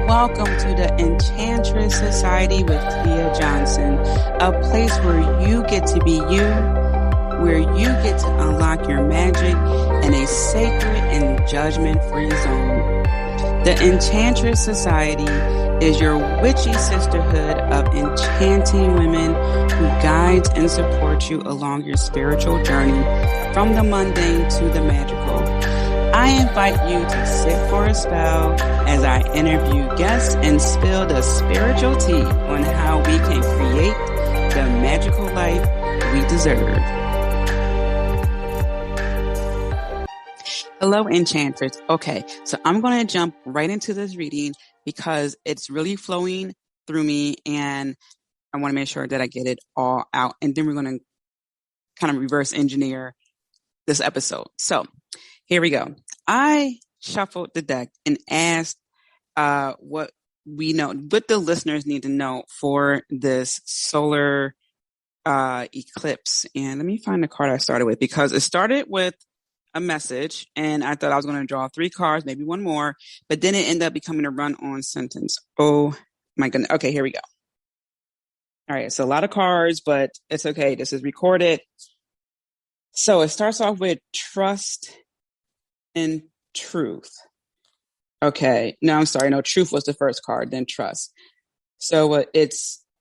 welcome to the Enchantress Society with Tia Johnson, a place where you get to be you, where you get to unlock your magic in a sacred and judgment-free zone. The Enchantress Society is your witchy sisterhood of enchanting women who guides and supports you along your spiritual journey from the mundane to the magical. I invite you to sit for a spell as I interview guests and spill the spiritual tea on how we can create the magical life we deserve. Hello, Enchantress. Okay, so I'm going to jump right into this reading because it's really flowing through me and I want to make sure that I get it all out. And then we're going to kind of reverse engineer this episode. So here we go. I shuffled the deck and asked what the listeners need to know for this solar eclipse. And let me find the card I started with, because it started with a message and I thought I was going to draw 3 cards, maybe one more, but then it ended up becoming a run-on sentence. Oh my goodness. Okay, here we go. All right, so a lot of cards, but it's okay. This is recorded. So it starts off with trust and truth. Okay. No, I'm sorry. No, truth was the first card, then trust. So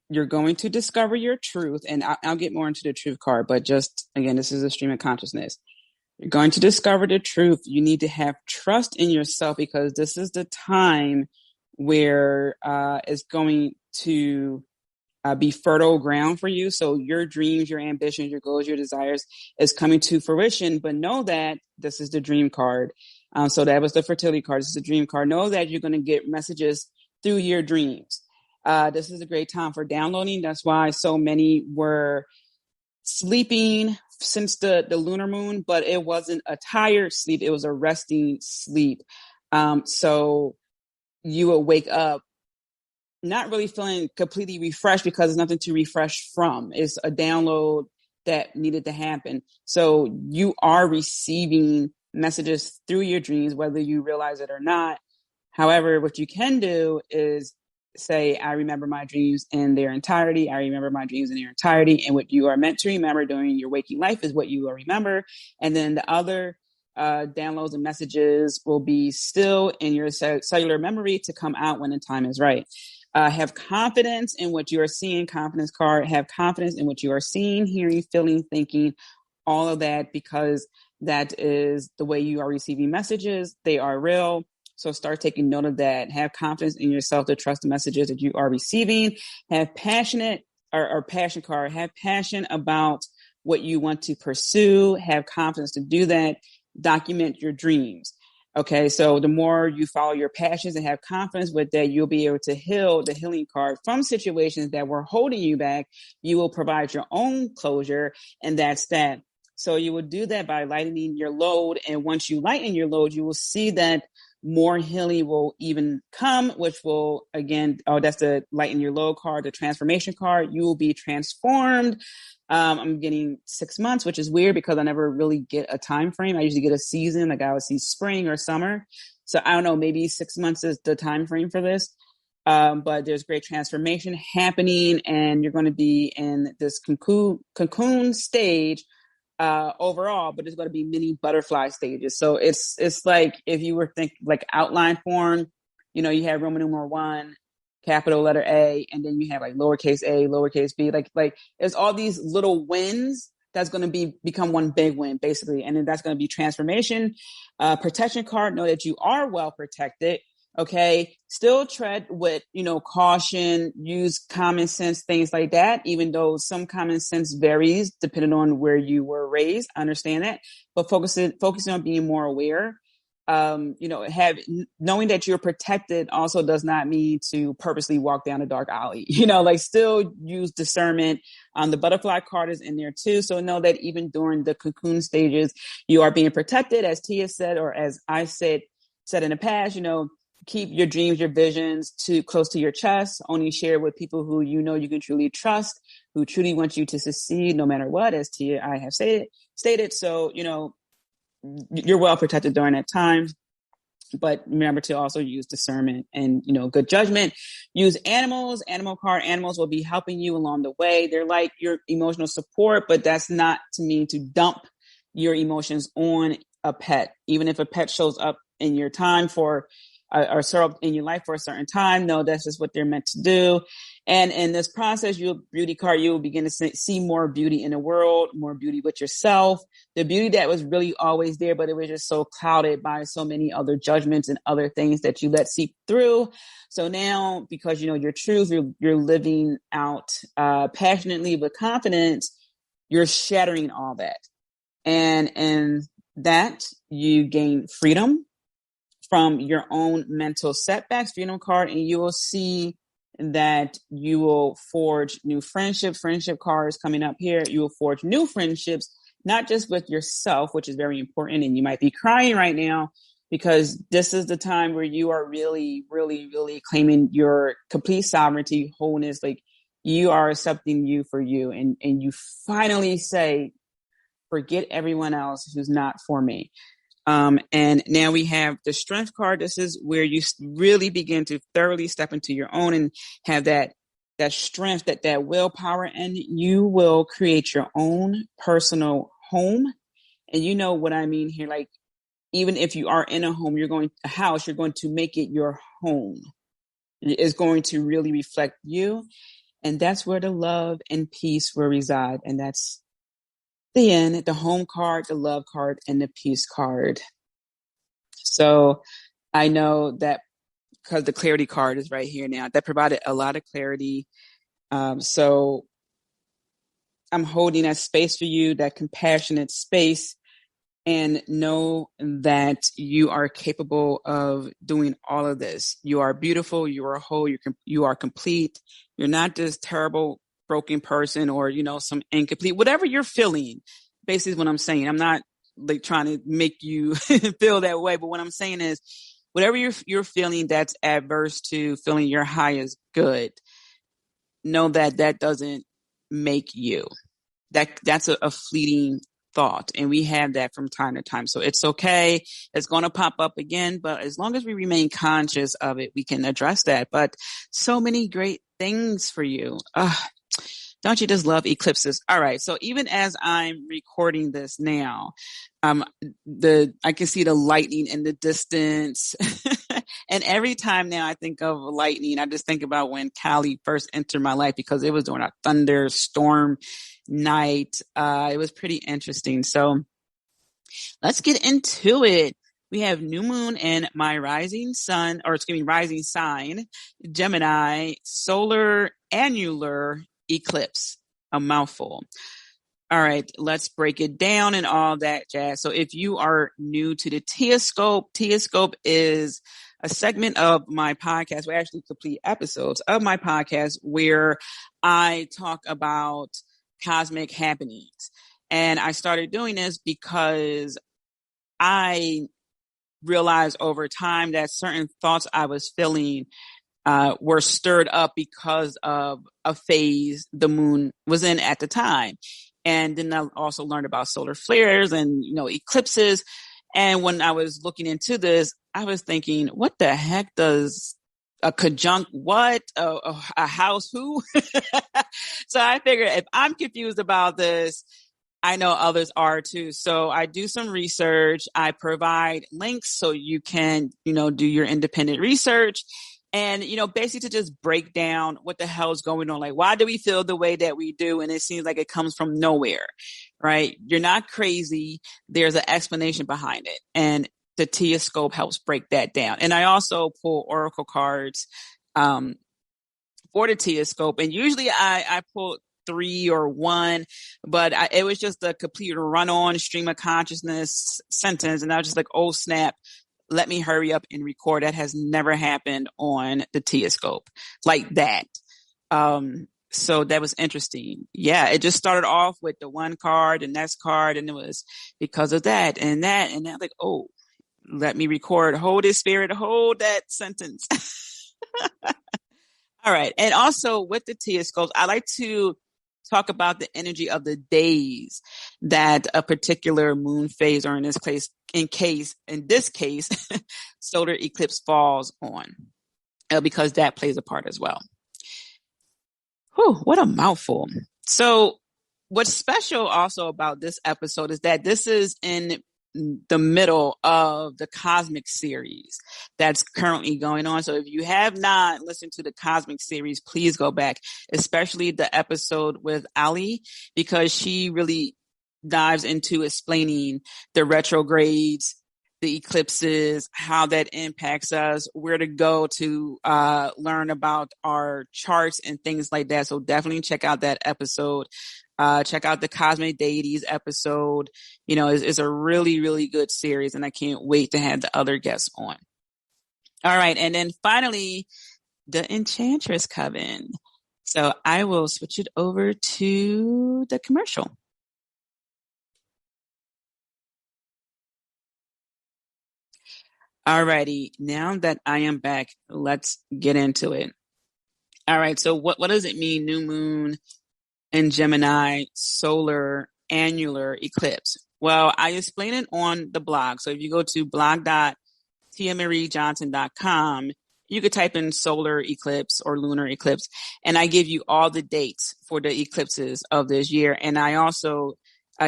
you're going to discover your truth, and I'll get more into the truth card, but just, again, this is a stream of consciousness. You're going to discover the truth. You need to have trust in yourself because this is the time where it's going to be fertile ground for you. So your dreams, your ambitions, your goals, your desires is coming to fruition. But know that this is the dream card. So that was the fertility card. This is the dream card. Know that you're going to get messages through your dreams. This is a great time for downloading. That's why so many were sleeping since the lunar moon, but it wasn't a tired sleep. It was a resting sleep. So you will wake up not really feeling completely refreshed because there's nothing to refresh from. It's a download that needed to happen. So you are receiving messages through your dreams, whether you realize it or not. However, what you can do is say, I remember my dreams in their entirety. I remember my dreams in their entirety. And what you are meant to remember during your waking life is what you will remember. And then the other downloads and messages will be still in your cellular memory to come out when the time is right. Have confidence in what you are seeing, confidence card. Have confidence in what you are seeing, hearing, feeling, thinking, all of that, because that is the way you are receiving messages. They are real. So start taking note of that. Have confidence in yourself to trust the messages that you are receiving. Have passionate or passion card. Have passion about what you want to pursue. Have confidence to do that. Document your dreams. Okay, so the more you follow your passions and have confidence with that, you'll be able to heal the healing card from situations that were holding you back. You will provide your own closure, and that's that. So you will do that by lightening your load. And once you lighten your load, you will see that more healing will even come, which will, again, that's the lighten your load card, the transformation card. You will be transformed. I'm getting 6 months, which is weird because I never really get a time frame. I usually get a season, like I would see spring or summer. So I don't know, maybe 6 months is the time frame for this. But there's great transformation happening, and you're going to be in this cocoon stage overall, but there's going to be many butterfly stages. So it's like if you were thinking like outline form, you have Roman numeral 1, capital letter A, and then you have like lowercase a, lowercase b, like there's all these little wins that's going to become one big win, basically. And then that's going to be transformation. Protection card, know that you are well protected. Okay. Still tread with, caution, use common sense, things like that, even though some common sense varies depending on where you were raised. I understand that, but focusing on being more aware. Knowing that you're protected also does not mean to purposely walk down a dark alley, still use discernment. The butterfly card is in there too. So know that even during the cocoon stages, you are being protected, as Tia said, or as I said in the past, keep your dreams, your visions too close to your chest. Only share with people who you can truly trust, who truly want you to succeed no matter what, as Tia I have stated. So, you're well protected during that time. But remember to also use discernment and, good judgment. Use animals. Animals will be helping you along the way. They're like your emotional support, but that's not to mean to dump your emotions on a pet. Even if a pet shows up in your time or show up in your life for a certain time, no, that's just what they're meant to do. And in this process, you will begin to see more beauty in the world, more beauty with yourself, the beauty that was really always there, but it was just so clouded by so many other judgments and other things that you let seep through. So now, because you know your truth, you're living out passionately with confidence, you're shattering all that. And that you gain freedom from your own mental setbacks, freedom card, and you will see that you will forge new friendships. Friendship cards coming up here. You will forge new friendships, not just with yourself, which is very important. And you might be crying right now because this is the time where you are really, really, really claiming your complete sovereignty, wholeness. Like you are accepting you for you. And you finally say, forget everyone else who's not for me. And now we have the strength card. This is where you really begin to thoroughly step into your own and have that strength, that willpower, and you will create your own personal home. And you know what I mean here. Like, even if you are in a house, you're going to make it your home. It's going to really reflect you. And that's where the love and peace will reside. And that's the end, the home card, the love card, and the peace card. So I know that because the clarity card is right here now, that provided a lot of clarity. So I'm holding that space for you, that compassionate space, and know that you are capable of doing all of this. You are beautiful. You are whole. You are complete. You're not this terrible, broken person or, some incomplete, whatever you're feeling. Basically what I'm saying. I'm not like trying to make you feel that way. But what I'm saying is whatever you're feeling that's adverse to feeling your highest good, know that doesn't make you. That's a fleeting thought. And we have that from time to time. So it's okay. It's going to pop up again. But as long as we remain conscious of it, we can address that. But so many great things for you. Don't you just love eclipses? All right. So even as I'm recording this now, I can see the lightning in the distance. And every time now I think of lightning, I just think about when Callie first entered my life because it was during a thunderstorm night. It was pretty interesting. So let's get into it. We have new moon and my rising sign, Gemini, solar annular eclipse, a mouthful. All right, let's break it down and all that jazz. So if you are new to the Teoscope is a segment of my podcast, we're actually complete episodes of my podcast where I talk about cosmic happenings. And I started doing this because I realized over time that certain thoughts I was feeling were stirred up because of a phase the moon was in at the time. And then I also learned about solar flares and, eclipses. And when I was looking into this, I was thinking, what the heck does a conjunct what? A house who? So I figured if I'm confused about this, I know others are too. So I do some research. I provide links so you can, do your independent research. And, basically to just break down what the hell is going on. Like, why do we feel the way that we do? And it seems like it comes from nowhere, right? You're not crazy. There's an explanation behind it. And the Teoscope helps break that down. And I also pull oracle cards for the Teoscope. And usually I pull 3 or 1, but it was just a complete run-on stream of consciousness sentence. And I was just like, oh, snap. Let me hurry up and record. That has never happened on the Teoscope like that. So that was interesting. Yeah, it just started off with the one card, the next card, and it was because of that and that. And I'm like, oh, let me record. Hold it, spirit, hold that sentence. All right. And also with the Teoscopes, I like to talk about the energy of the days that a particular moon phase, or in this case, solar eclipse falls on, because that plays a part as well. Whew, what a mouthful. So what's special also about this episode is that this is in the middle of the cosmic series that's currently going on. So if you have not listened to the cosmic series, please go back, especially the episode with Ali, because she really dives into explaining the retrogrades, the eclipses, how that impacts us, where to go to learn about our charts and things like that. So definitely check out that episode. Check out the Cosmic Deities episode. It's a really, really good series, and I can't wait to have the other guests on. All right. And then finally, the Enchantress Coven. So I will switch it over to the commercial. Alrighty, now that I am back, let's get into it. All right, so what does it mean, new moon in Gemini, solar annular eclipse? Well, I explain it on the blog. So if you go to blog.tiamariejohnson.com, you could type in solar eclipse or lunar eclipse, and I give you all the dates for the eclipses of this year. And I also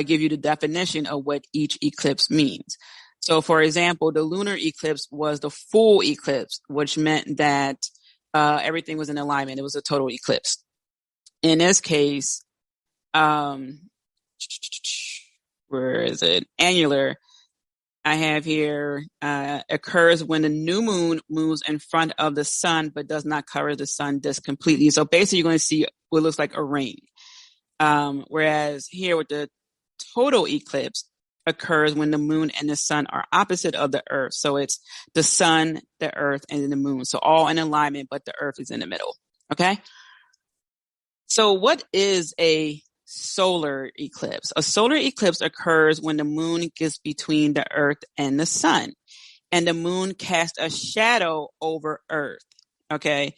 give you the definition of what each eclipse means. So, for example, the lunar eclipse was the full eclipse, which meant that everything was in alignment. It was a total eclipse. In this case, where is it? Annular, I have here, occurs when the new moon moves in front of the sun, but does not cover the sun disk completely. So basically, you're going to see what looks like a ring. Whereas here with the total eclipse, occurs when the moon and the sun are opposite of the earth. So it's the sun, the earth, and the moon. So all in alignment, but the earth is in the middle. Okay. So what is a solar eclipse? A solar eclipse occurs when the moon gets between the earth and the sun, and the moon casts a shadow over earth. Okay.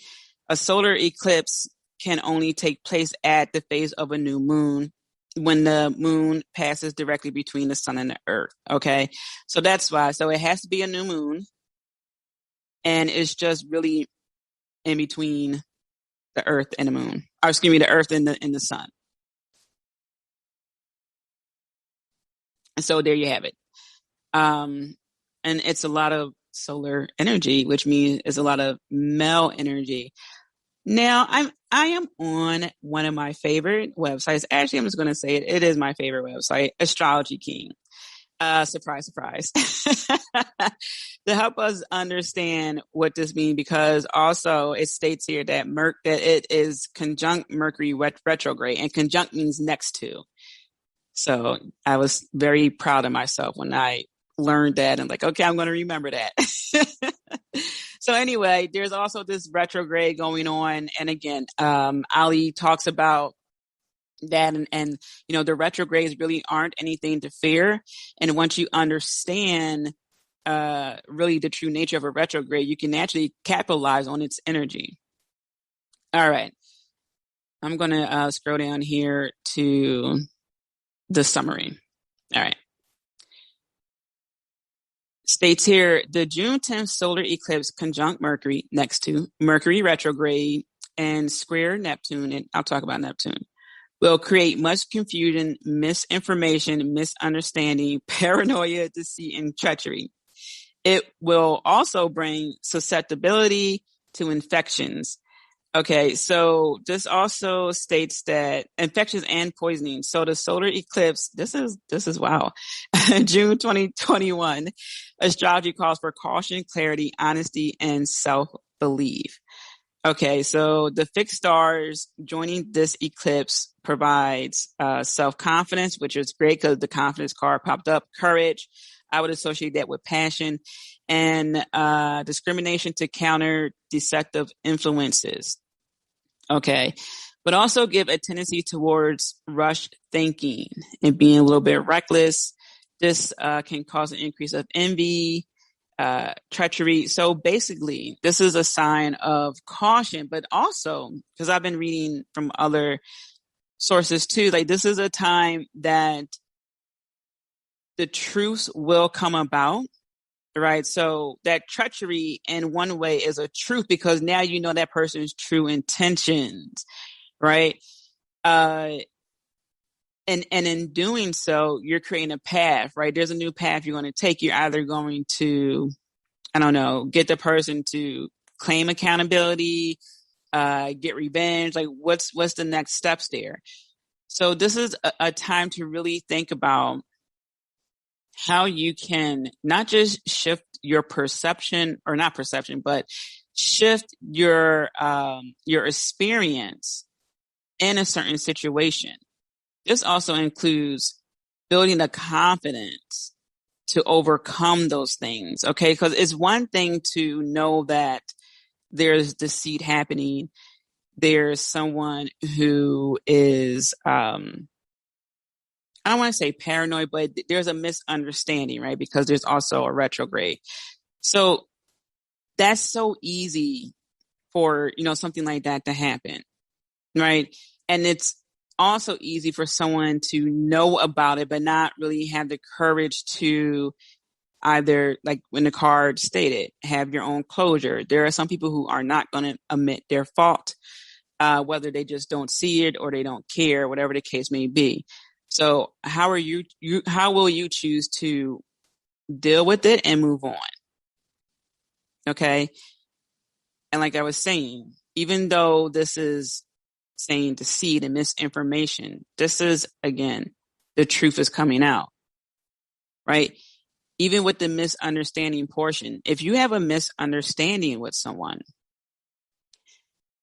A solar eclipse can only take place at the phase of a new moon, when the moon passes directly between the sun and the earth. Okay. So that's why. So it has to be a new moon, and it's just really in between the earth and the moon, or excuse me, the earth and the sun. And so there you have it. And it's a lot of solar energy, which means it's a lot of male energy. Now, I am on one of my favorite websites. Actually, I'm just going to say it. It is my favorite website, Astrology King. Surprise, surprise. To help us understand what this means, because also it states here that it is conjunct Mercury retrograde, and conjunct means next to. So I was very proud of myself when I learned that, and like, okay, I'm going to remember that. So anyway, there's also this retrograde going on. And again, Ali talks about that, and the retrogrades really aren't anything to fear. And once you understand really the true nature of a retrograde, you can actually capitalize on its energy. All right. I'm going to scroll down here to the summary. All right. States here, the June 10th solar eclipse conjunct Mercury next to Mercury retrograde and square Neptune, and I'll talk about Neptune, will create much confusion, misinformation, misunderstanding, paranoia, deceit, and treachery. It will also bring susceptibility to infections. Okay, so this also states that infections and poisoning. So the solar eclipse, this is wow. June 2021, astrology calls for caution, clarity, honesty, and self-belief. Okay, so the fixed stars joining this eclipse provides self-confidence, which is great because the confidence card popped up. Courage, I would associate that with passion, and discrimination to counter deceptive influences. Okay, but also give a tendency towards rushed thinking and being a little bit reckless. This can cause an increase of envy, treachery. So basically, this is a sign of caution, but also, because I've been reading from other sources too, like this is a time that the truth will come about, right? So that treachery in one way is a truth because now you know that person's true intentions, right? And in doing so, you're creating a path, right? There's a new path you're going to take. You're either going to, I don't know, get the person to claim accountability, get revenge. Like what's the next steps there? So this is a time to really think about how you can not just shift your perception, or not perception, but shift your experience in a certain situation. This also includes building the confidence to overcome those things. Okay. Because it's one thing to know that there's deceit happening. There's someone who is, I don't want to say paranoid, but there's a misunderstanding, right? Because there's also a retrograde. So that's so easy for, something like that to happen, right? And it's also easy for someone to know about it, but not really have the courage to either, like when the card stated, have your own closure. There are some people who are not going to admit their fault, whether they just don't see it or they don't care, whatever the case may be. So how will you choose to deal with it and move on? Okay. And like I was saying, even though this is saying deceit and misinformation, this is, again, the truth is coming out, right? Even with the misunderstanding portion, if you have a misunderstanding with someone,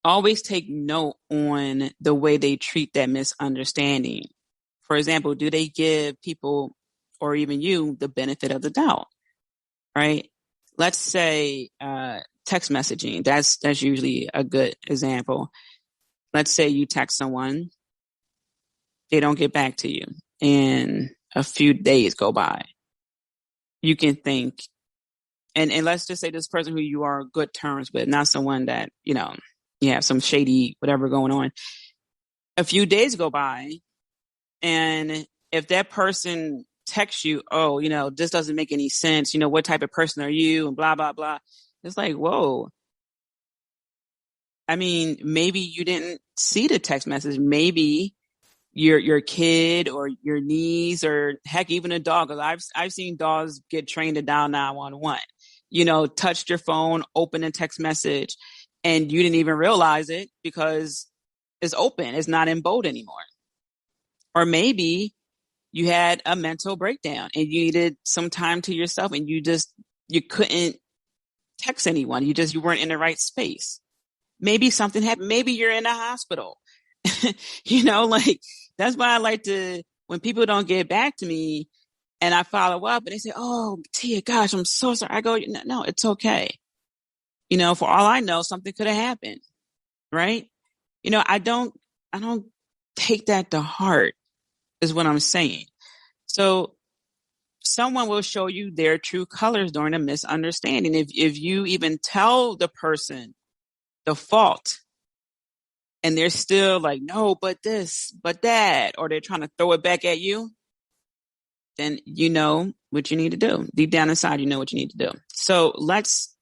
always take note on the way they treat that misunderstanding. For example, do they give people or even you the benefit of the doubt, right? Let's say text messaging. That's usually a good example. Let's say you text someone, they don't get back to you, and a few days go by. You can think, and let's just say this person who you are on good terms with, not someone that, you have some shady whatever going on. A few days go by, and if that person texts you, oh, this doesn't make any sense. What type of person are you? And blah, blah, blah. It's like, whoa. I mean, maybe you didn't see the text message. Maybe your kid or your niece or heck, even a dog. I've seen dogs get trained to dial 911. Touched your phone, open a text message, and you didn't even realize it because it's open. It's not in bold anymore. Or maybe you had a mental breakdown and you needed some time to yourself and you couldn't text anyone. You weren't in the right space. Maybe something happened. Maybe you're in a hospital. Like that's why I like to, when people don't get back to me and I follow up and they say, oh, Tia, gosh, I'm so sorry. I go, no, it's okay. For all I know, something could have happened. Right. I don't take that to heart is what I'm saying. So someone will show you their true colors during a misunderstanding. If you even tell the person the fault and they're still like, no, but this, but that, or they're trying to throw it back at you, then you know what you need to do. Deep down inside, you know what you need to do. So let's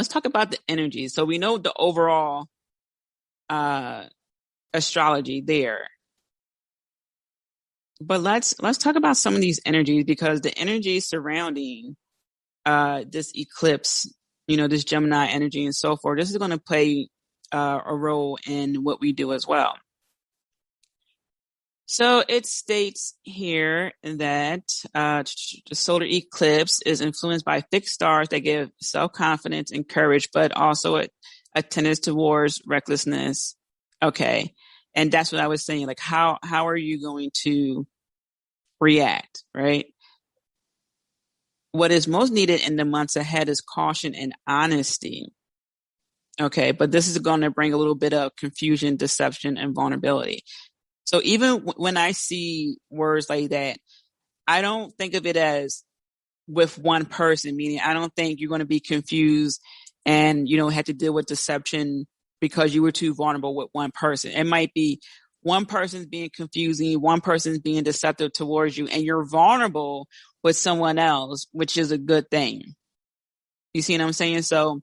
talk about the energy. So we know the overall astrology there. But let's talk about some of these energies, because the energy surrounding this eclipse, this Gemini energy and so forth, this is going to play a role in what we do as well. So it states here that the solar eclipse is influenced by fixed stars that give self-confidence and courage, but also a tendency towards recklessness. Okay. And that's what I was saying. Like, how are you going to react, right? What is most needed in the months ahead is caution and honesty. Okay. But this is going to bring a little bit of confusion, deception, and vulnerability. So even when I see words like that, I don't think of it as with one person, meaning I don't think you're going to be confused and, have to deal with deception because you were too vulnerable with one person. It might be one person's being confusing, one person's being deceptive towards you, and you're vulnerable with someone else, which is a good thing. You see what I'm saying? So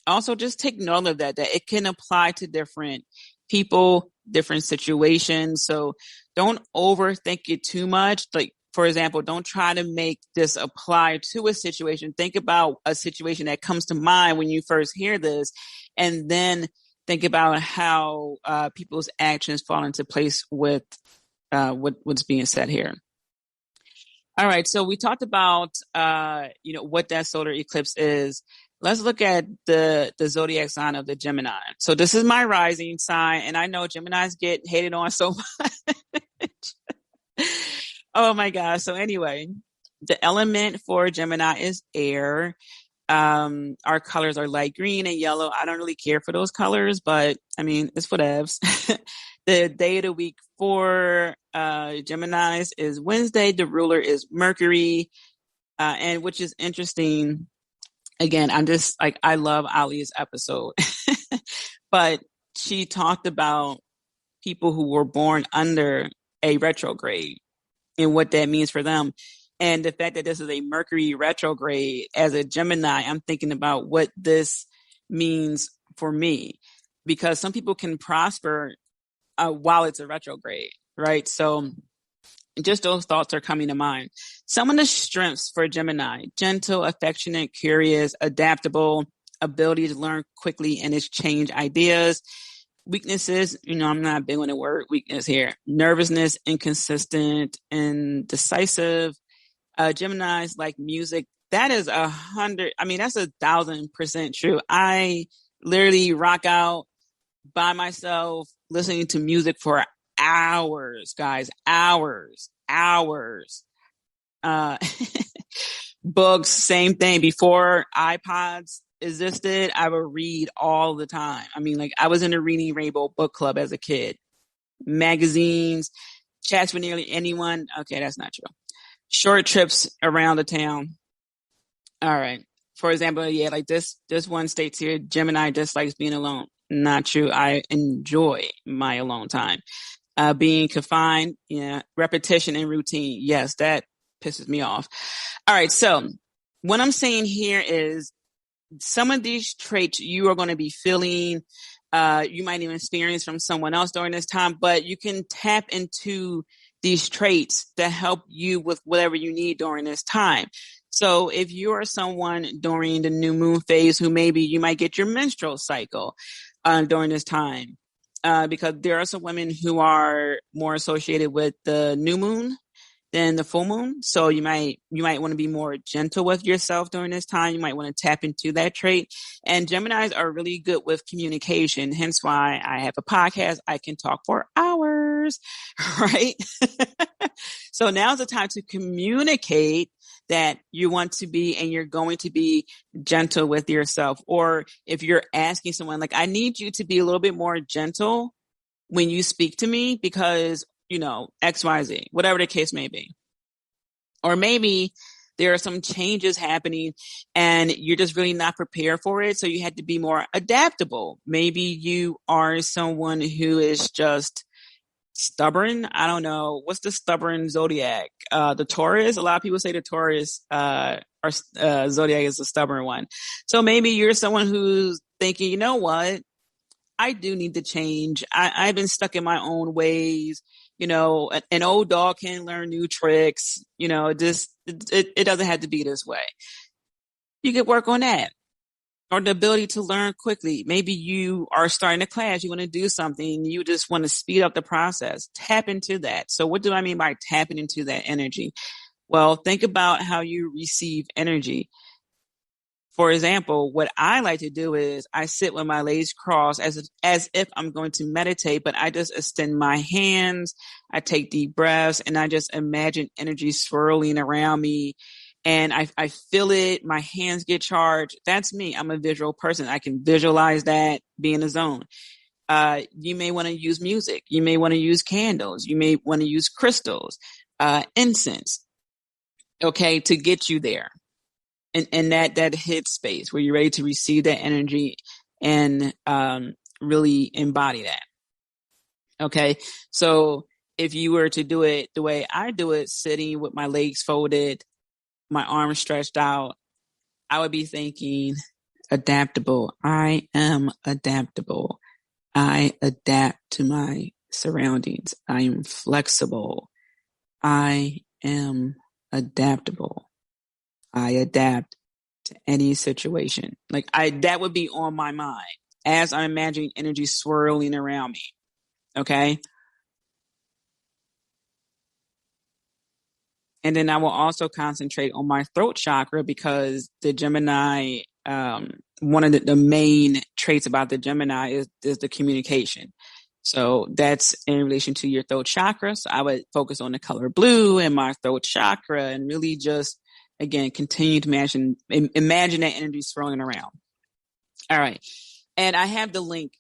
also just take note of that it can apply to different people, different situations. So don't overthink it too much. Like, for example, don't try to make this apply to a situation. Think about a situation that comes to mind when you first hear this, and then think about how people's actions fall into place with what's being said here. All right. So we talked about, what that solar eclipse is. Let's look at the zodiac sign of the Gemini. So this is my rising sign, and I know Geminis get hated on so much. Oh my gosh. So anyway, the element for Gemini is air. Our colors are light green and yellow. I don't really care for those colors, but I mean, it's whatevs. The day of the week for Geminis is Wednesday. The ruler is Mercury, and which is interesting. Again, I'm just like, I love Ali's episode, but she talked about people who were born under a retrograde and what that means for them. And the fact that this is a Mercury retrograde as a Gemini, I'm thinking about what this means for me, because some people can prosper while it's a retrograde, right? So just those thoughts are coming to mind. Some of the strengths for Gemini: gentle, affectionate, curious, adaptable, ability to learn quickly and exchange ideas. Weaknesses, I'm not big on the word weakness here. Nervousness, inconsistent, indecisive. Geminis like music. That is 1,000% true. I literally rock out by myself listening to music for hours, guys, hours. Books, same thing. Before iPods existed, I would read all the time. I mean, like, I was in a Reading Rainbow book club as a kid. Magazines, chats with nearly anyone. Okay, that's not true. Short trips around the town. All right. For example, yeah, like this one states here, Gemini dislikes being alone. Not true. I enjoy my alone time. Being confined, repetition and routine. Yes, that pisses me off. All right. So what I'm saying here is some of these traits you are going to be feeling, you might even experience from someone else during this time, but you can tap into these traits to help you with whatever you need during this time. So if you are someone during the new moon phase who maybe you might get your menstrual cycle during this time, because there are some women who are more associated with the new moon than the full moon. So you might want to be more gentle with yourself during this time. You might want to tap into that trait. And Geminis are really good with communication. Hence why I have a podcast. I can talk for hours, right? So now's the time to communicate that you want to be, and you're going to be gentle with yourself. Or if you're asking someone, like, I need you to be a little bit more gentle when you speak to me because, X, Y, Z, whatever the case may be. Or maybe there are some changes happening and you're just really not prepared for it. So you had to be more adaptable. Maybe you are someone who is just stubborn. I don't know. What's the stubborn zodiac? The Taurus. A lot of people say the Taurus zodiac is a stubborn one. So maybe you're someone who's thinking, you know what? I do need to change. I've been stuck in my own ways. An old dog can learn new tricks. It doesn't have to be this way. You could work on that. Or the ability to learn quickly. Maybe you are starting a class, you want to do something, you just want to speed up the process. Tap into that. So what do I mean by tapping into that energy? Well, think about how you receive energy. For example, what I like to do is I sit with my legs crossed as if I'm going to meditate, but I just extend my hands, I take deep breaths, and I just imagine energy swirling around me. And I feel it. My hands get charged. That's me. I'm a visual person. I can visualize that, be in the zone. You may want to use music. You may want to use candles. You may want to use crystals, incense, okay, to get you there. And that hit space where you're ready to receive that energy and really embody that. Okay. So if you were to do it the way I do it, sitting with my legs folded, my arms stretched out, I would be thinking adaptable. I am adaptable. I adapt to my surroundings. I am flexible. I am adaptable. I adapt to any situation. Like that would be on my mind as I'm imagining energy swirling around me. Okay. And then I will also concentrate on my throat chakra because the Gemini, one of the main traits about the Gemini is the communication. So that's in relation to your throat chakra. So I would focus on the color blue and my throat chakra and really just, again, continue to imagine that energy swirling around. All right. And I have the link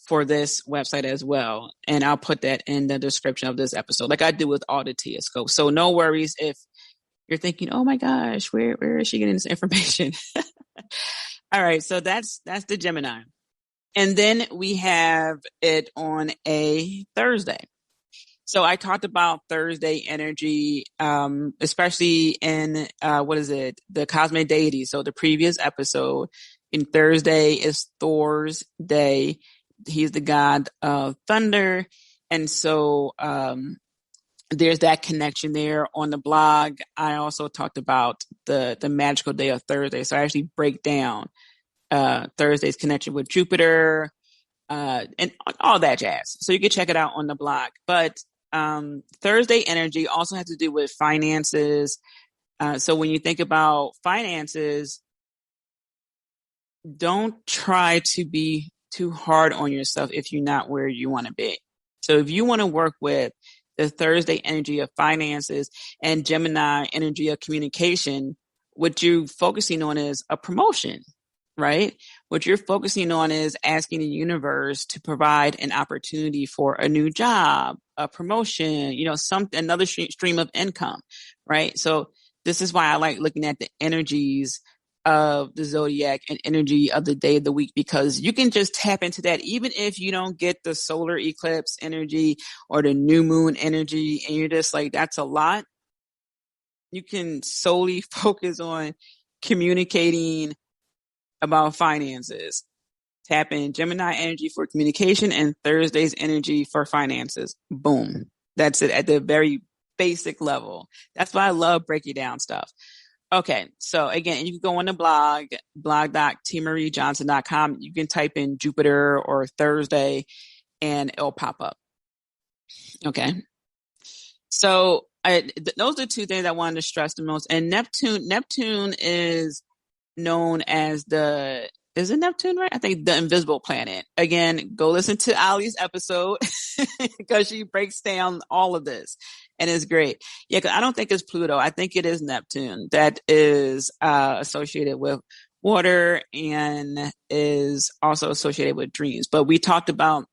for this website as well. And I'll put that in the description of this episode, like I do with all the Tia scopes. So no worries if you're thinking, oh my gosh, where is she getting this information? All right. So that's the Gemini. And then we have it on a Thursday. So I talked about Thursday energy, especially in, the cosmic deity. So the previous episode. And Thursday is Thor's day. He's the god of thunder. And so there's that connection there. On the blog, I also talked about the magical day of Thursday. So I actually break down Thursday's connection with Jupiter and all that jazz. So you can check it out on the blog. But Thursday energy also has to do with finances. So when you think about finances, don't try to be too hard on yourself if you're not where you want to be. So if you want to work with the Thursday energy of finances and Gemini energy of communication, what you're focusing on is a promotion, right? What you're focusing on is asking the universe to provide an opportunity for a new job, a promotion, another stream of income, right? So this is why I like looking at the energies of the zodiac and energy of the day of the week, because you can just tap into that even if you don't get the solar eclipse energy or the new moon energy and you're just like, that's a lot. You can solely focus on communicating about finances. Tap in Gemini energy for communication and Thursday's energy for finances. Boom. That's it at the very basic level. That's why I love breaking down stuff. Okay, so again, you can go on the blog.tmariejohnson.com. You can type in Jupiter or Thursday and it'll pop up. Okay. So those are two things I wanted to stress the most. And Neptune is known as is it Neptune, right? I think the invisible planet. Again, go listen to Ali's episode because she breaks down all of this and it's great. Yeah, because I don't think it's Pluto. I think it is Neptune that is associated with water and is also associated with dreams. But we talked about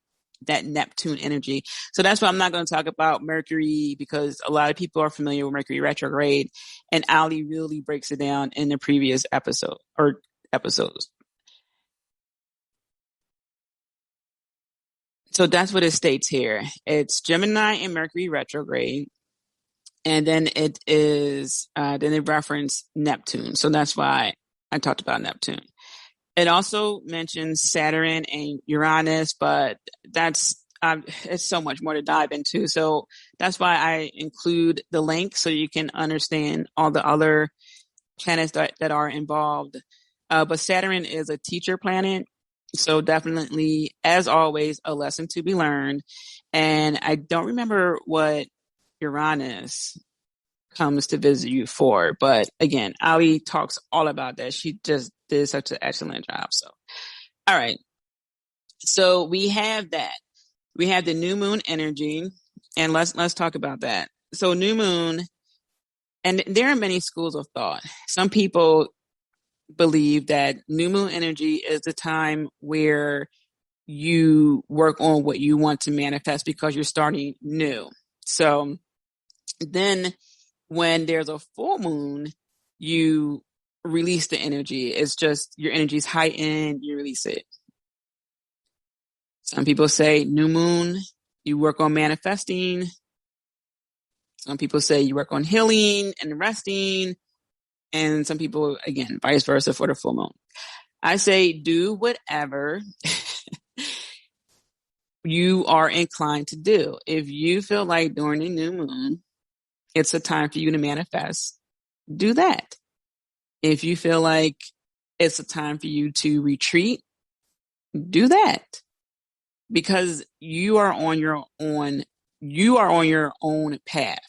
that Neptune energy. So that's why I'm not going to talk about Mercury, because a lot of people are familiar with Mercury retrograde, and Ali really breaks it down in the previous episodes. So that's what it states here. It's Gemini and Mercury retrograde. And then it is, then they reference Neptune. So that's why I talked about Neptune. It also mentions Saturn and Uranus, but it's so much more to dive into. So that's why I include the link so you can understand all the other planets that are involved. But Saturn is a teacher planet. So definitely, as always, a lesson to be learned. And I don't remember what Uranus comes to visit you for. But again, Ali talks all about that. She just did such an excellent job. So, all right. So we have that. We have the new moon energy, and let's talk about that. So new moon, and there are many schools of thought. Some people believe that new moon energy is the time where you work on what you want to manifest because you're starting new. So then when there's a full moon, you release the energy. It's just your energy is heightened, you release it. Some people say new moon You work on manifesting. Some people say you work on healing and resting. And some people, again, vice versa for the full moon. I say do whatever you are inclined to do. If you feel like during the new moon, it's a time for you to manifest, do that. If you feel like it's a time for you to retreat, do that. Because you are on your own path.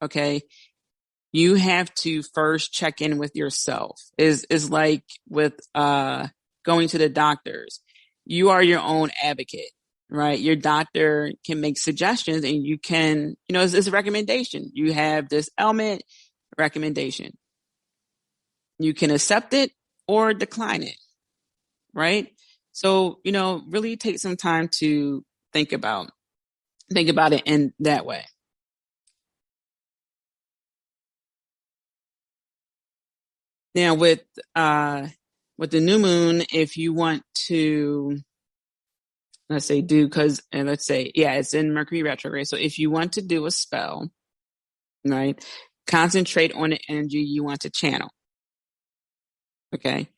Okay. You have to first check in with yourself. Is like with going to the doctors. You are your own advocate, right? Your doctor can make suggestions and you can, it's a recommendation. You have this ailment, recommendation. You can accept it or decline it, right? So, really take some time to think about it in that way. Now with the new moon, if you want to, it's in Mercury Retrograde. So if you want to do a spell, right, concentrate on the energy you want to channel. Okay.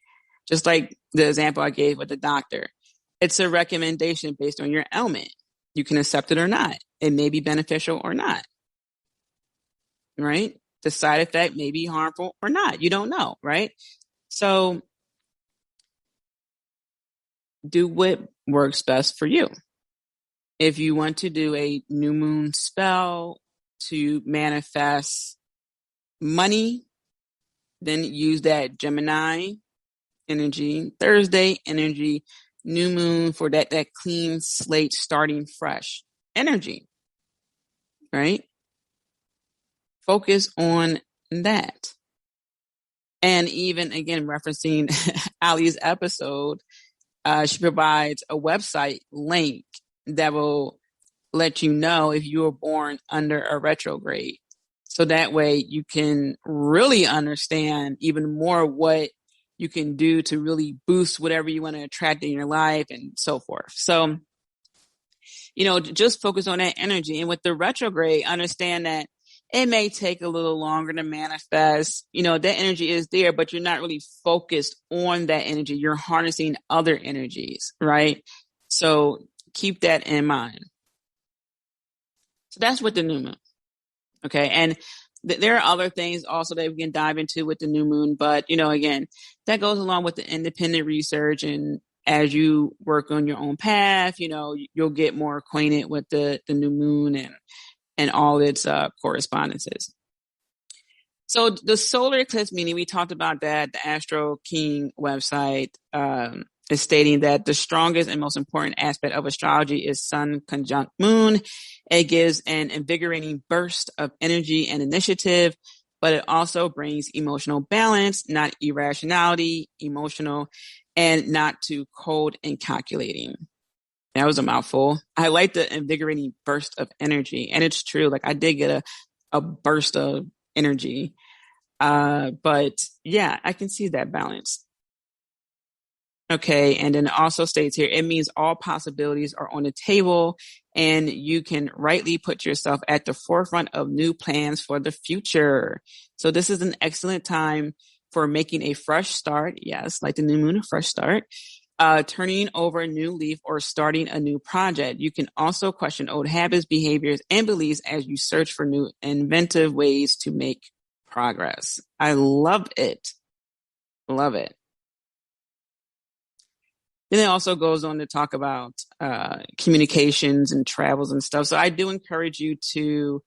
Just like the example I gave with the doctor, it's a recommendation based on your ailment. You can accept it or not. It may be beneficial or not, right? The side effect may be harmful or not. You don't know, right? So do what works best for you. If you want to do a new moon spell to manifest money, then use that Gemini energy, Thursday energy, new moon for that clean slate, starting fresh energy, right? Focus on that. And even again, referencing Ali's episode, she provides a website link that will let you know if you were born under a retrograde. So that way you can really understand even more what you can do to really boost whatever you want to attract in your life and so forth. So, just focus on that energy. And with the retrograde, understand that it may take a little longer to manifest. That energy is there, but you're not really focused on that energy. You're harnessing other energies, right? So keep that in mind. So that's with the new moon. Okay. And there are other things also that we can dive into with the new moon, but again, that goes along with the independent research. And as you work on your own path, you'll get more acquainted with the new moon and all its correspondences. So the solar eclipse meaning, we talked about that. The Astro King website is stating that the strongest and most important aspect of astrology is sun conjunct moon. It gives an invigorating burst of energy and initiative, but it also brings emotional balance, not irrationality, emotional, and not too cold and calculating. That was a mouthful. I like the invigorating burst of energy. And it's true. Like I did get a burst of energy. But yeah, I can see that balance. Okay. And then it also states here, it means all possibilities are on the table and you can rightly put yourself at the forefront of new plans for the future. So this is an excellent time for making a fresh start. Yes. Like the new moon, a fresh start. Turning over a new leaf or starting a new project. You can also question old habits, behaviors, and beliefs as you search for new inventive ways to make progress. I love it. Love it. Then it also goes on to talk about communications and travels and stuff. So I do encourage you to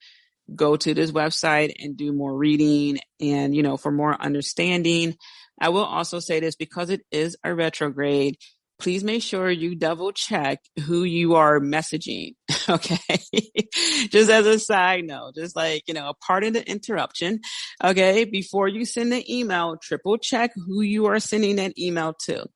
go to this website and do more reading and, for more understanding. I will also say this, because it is a retrograde, please make sure you double check who you are messaging. Okay. Just as a side note, just like, pardon the interruption. Okay. Before you send the email, triple check who you are sending that email to.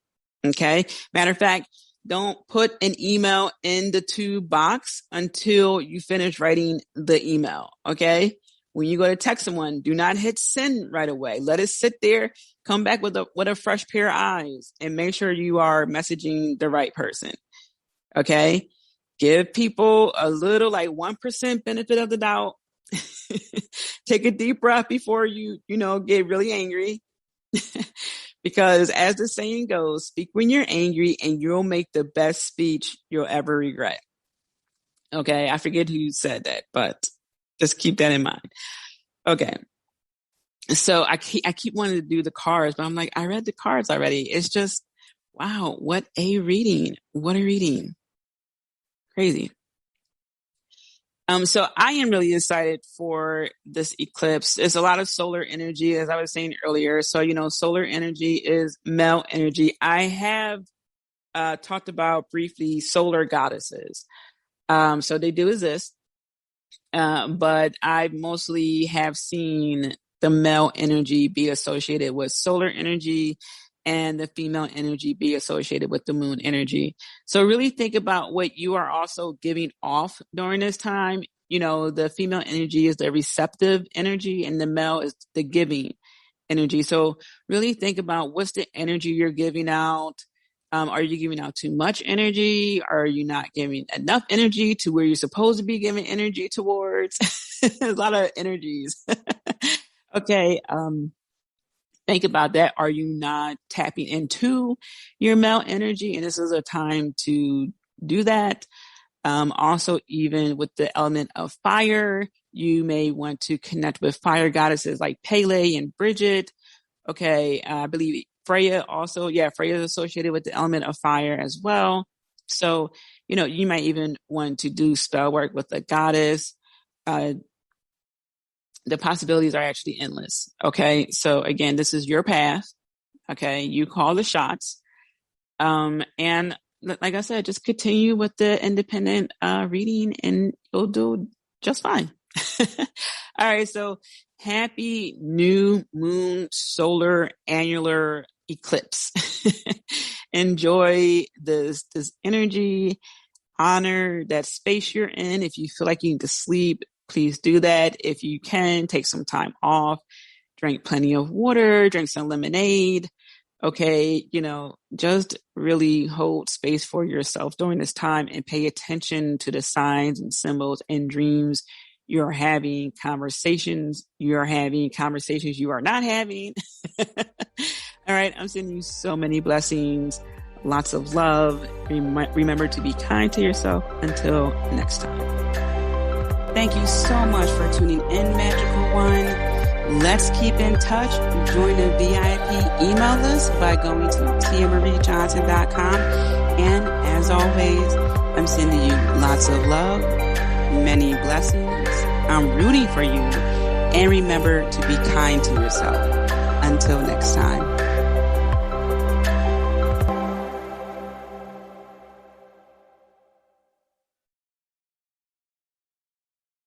Okay. Matter of fact, don't put an email in the to box until you finish writing the email. Okay. When you go to text someone, do not hit send right away. Let it sit there. Come back with a fresh pair of eyes and make sure you are messaging the right person. Okay. give people a little, like 1% benefit of the doubt. Take a deep breath before you get really angry. Because as the saying goes, speak when you're angry and you'll make the best speech you'll ever regret. Okay. I forget who said that, but just keep that in mind. Okay. So I keep wanting to do the cards, but I'm like, I read the cards already. It's just, wow, what a reading. What a reading. Crazy. So I am really excited for this eclipse. There's a lot of solar energy, as I was saying earlier. So, solar energy is male energy. I have talked about briefly solar goddesses. So they do exist. But I mostly have seen the male energy be associated with solar energy and the female energy be associated with the moon energy. So really think about what you are also giving off during this time. The female energy is the receptive energy and the male is the giving energy. So really think about what's the energy you're giving out. Are you giving out too much energy? Are you not giving enough energy to where you're supposed to be giving energy towards? A lot of energies. Okay. Think about that. Are you not tapping into your male energy? And this is a time to do that. Also, even with the element of fire, you may want to connect with fire goddesses like Pele and Bridget. Okay. I believe Freya also. Yeah. Freya is associated with the element of fire as well. So, you might even want to do spell work with a goddess. The possibilities are actually endless. Okay. So again, this is your path. Okay. You call the shots. And like I said, just continue with the independent, reading and you'll do just fine. All right. So happy new moon solar annular eclipse. Enjoy this energy, honor that space you're in. If you feel like you need to sleep, please do that. If you can, take some time off, drink plenty of water, drink some lemonade. Okay. Just really hold space for yourself during this time and pay attention to the signs and symbols and dreams you're having, conversations you're having, conversations you are not having. All right. I'm sending you so many blessings, lots of love. Remember to be kind to yourself. Until next time. Thank you so much for tuning in, Magical One. Let's keep in touch. Join the VIP email list by going to tiamariejohnson.com. And as always, I'm sending you lots of love, many blessings. I'm rooting for you. And remember to be kind to yourself. Until next time.